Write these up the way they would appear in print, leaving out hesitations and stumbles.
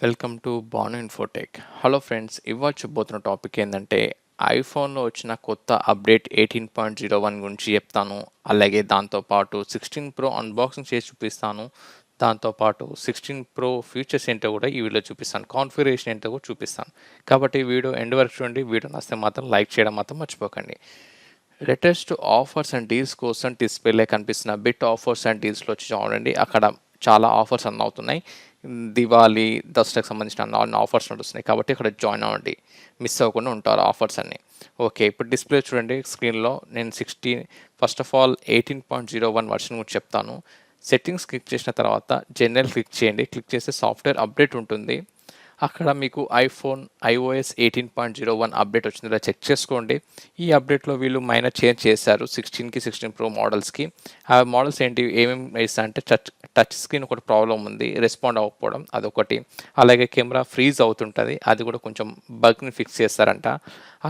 Welcome to Banu infotech. Hello friends, ఇవాళ చెప్పబోతున్న topic ఏంటంటే ఐఫోన్లో వచ్చిన కొత్త అప్డేట్ 18.01 గురించి చెప్తాను. అలాగే దాంతోపాటు 16 ప్రో అన్బాక్సింగ్ చేసి చూపిస్తాను. దాంతోపాటు 16 ప్రో ఫీచర్స్ ఏంటో కూడా ఈ వీడియోలో చూపిస్తాను. కాన్ఫిగరేషన్ ఏంటో కూడా చూపిస్తాను. కాబట్టి వీడియో ఎండ్ వరకు చూడండి. వీడియో నచ్చితే మాత్రం లైక్ చేయడం మాత్రం మర్చిపోకండి. లేటెస్ట్ ఆఫర్స్ అండ్ డీల్స్ కోసం డిస్ప్లేలో కనిపిస్తున్న బిట్ ఆఫర్స్ అండ్ డీల్స్లో వచ్చి చూడండి. అక్కడ చాలా ఆఫర్స్ అన్నీ అవుతున్నాయి. దివాళీ, దసరాకు సంబంధించిన అన్ని ఆఫర్స్ నడుస్తున్నాయి. కాబట్టి ఇక్కడ జాయిన్ అవ్వండి, మిస్ అవ్వకుండా ఉంటారు ఆఫర్స్ అన్నీ. ఓకే, ఇప్పుడు డిస్ప్లే చూడండి స్క్రీన్లో. నేను ఫస్ట్ ఆఫ్ ఆల్ 18.01 వర్షన్ గురించి చెప్తాను. సెట్టింగ్స్ క్లిక్ చేసిన తర్వాత జనరల్ క్లిక్ చేయండి. క్లిక్ చేస్తే సాఫ్ట్వేర్ అప్డేట్ ఉంటుంది. అక్కడ మీకు iOS 18.01 అప్డేట్ వచ్చింది, ఇలా చెక్ చేసుకోండి. ఈ అప్డేట్లో వీళ్ళు మైనర్ చేంజ్ చేశారు 16కి 16 ప్రో మోడల్స్కి. ఆ మోడల్స్ ఏంటి, ఏమేమి వేస్తా అంటే టచ్ స్క్రీన్ ఒకటి ప్రాబ్లం ఉంది, రెస్పాండ్ అవ్వకపోవడం అదొకటి. అలాగే కెమెరా ఫ్రీజ్ అవుతుంటుంది, అది కూడా కొంచెం బగ్ని ఫిక్స్ చేస్తారంట.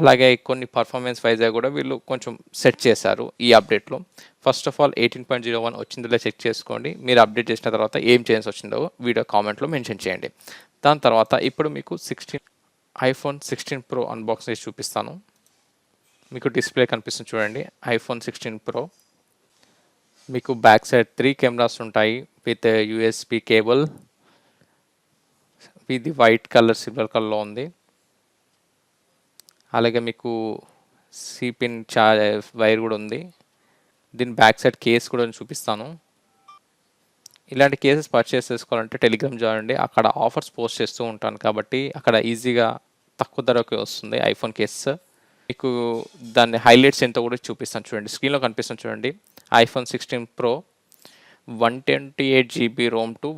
అలాగే కొన్ని పర్ఫార్మెన్స్ వైజ్గా కూడా వీళ్ళు కొంచెం సెట్ చేశారు ఈ అప్డేట్లో. ఫస్ట్ ఆఫ్ ఆల్ 18.01 వచ్చిందిలో చెక్ చేసుకోండి. మీరు అప్డేట్ చేసిన తర్వాత ఏం చేంజ్ వచ్చిందో వీడియో కామెంట్లో మెన్షన్ చేయండి. దాని తర్వాత ఇప్పుడు మీకు iPhone 16 ప్రో అన్బాక్స్ చేసి చూపిస్తాను. మీకు డిస్ప్లే కనిపిస్తుంది చూడండి. iPhone 16 ప్రో మీకు బ్యాక్ సైడ్ 3 కెమెరాస్ ఉంటాయి విత్ USB కేబుల్. ఇది వైట్ కలర్, సిల్వర్ కలర్లో ఉంది. అలాగే మీకు సిపిన్ వైర్ కూడా ఉంది. దీని బ్యాక్ సైడ్ కేస్ కూడా చూపిస్తాను. ఇలాంటి కేసెస్ పర్చేస్ చేసుకోవాలంటే టెలిగ్రామ్ చూడండి, అక్కడ ఆఫర్స్ పోస్ట్ చేస్తూ ఉంటాను. కాబట్టి అక్కడ ఈజీగా తక్కువ ధరకే వస్తుంది ఐఫోన్ కేసెస్. మీకు దాని హైలైట్స్ ఎంతో కూడా చూపిస్తాను చూడండి. స్క్రీన్లో కనిపిస్తుంది చూడండి. iPhone 16 pro 128 GB Rome to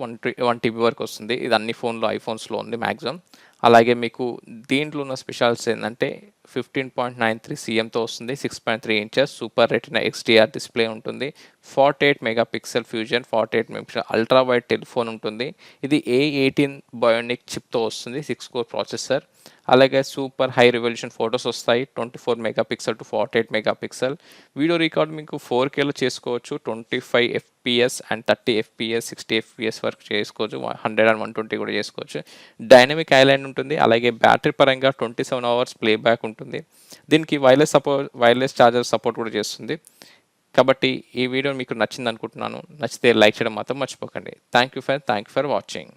1 TB వరకు వస్తుంది. ఇది అన్ని ఐఫోన్స్లో ఉంది మ్యాక్సిమం. అలాగే మీకు దీంట్లో ఉన్న స్పెషాలిటీస్ ఏంటంటే 15.93 cmతో వస్తుంది. 6.3 inches super retina XDR display ఉంటుంది. 48 megapixel fusion, 48 megapixel ultra wide telephone ఉంటుంది. ఇది A18 బయోనిక్ చిప్తో వస్తుంది, 6 core ప్రాసెసర్. అలాగే సూపర్ హై రిజల్యూషన్ ఫొటోస్ వస్తాయి, 24 megapixel to 48 megapixel. Video record మీకు 4Kలో చేసుకోవచ్చు, 25 FPS అండ్ 30 FPS 60 FPS వరకు చేసుకోవచ్చు, 100 అండ్ 120 కూడా చేసుకోవచ్చు. డైనమిక్ ఐలాండ్ ఉంటుంది. అలాగే బ్యాటరీ పరంగా 27 hours ప్లేబ్యాక్ ఉంటుంది. దీనికి వైర్లెస్ ఛార్జర్ సపోర్ట్ కూడా చేస్తుంది. కాబట్టి ఈ వీడియో మీకు నచ్చింది అనుకుంటున్నాను. నచ్చితే లైక్ చేయడం మాత్రం మర్చిపోకండి. Thank you for watching.